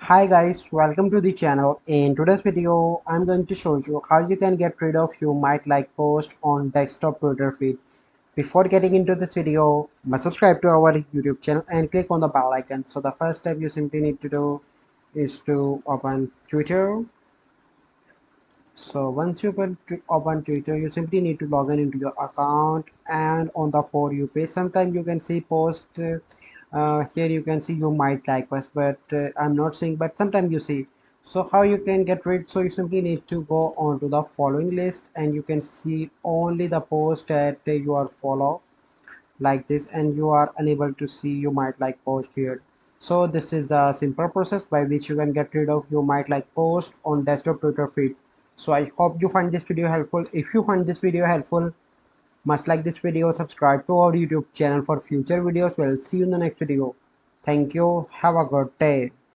Hi guys, welcome to the channel. In today's video, I'm going to show you how you can get rid of you might like post on desktop Twitter feed. Before getting into this video, must subscribe to our YouTube channel and click on the bell icon. So the first step you simply need to do is to open Twitter. So once you open Twitter, you simply need to log in into your account, and on the For You page, sometimes you can see post. Here you can see you might like us, but I'm not seeing. But sometimes you see. So how you can get rid? So you simply need to go on to the following list, and you can see only the post that you are follow like this, and you are unable to see you might like post here. So this is the simple process by which you can get rid of you might like post on desktop Twitter feed. So I hope you find this video helpful. If you find this video helpful, must like this video, subscribe to our YouTube channel for future videos. We'll see you in the next video. Thank you. Have a good day.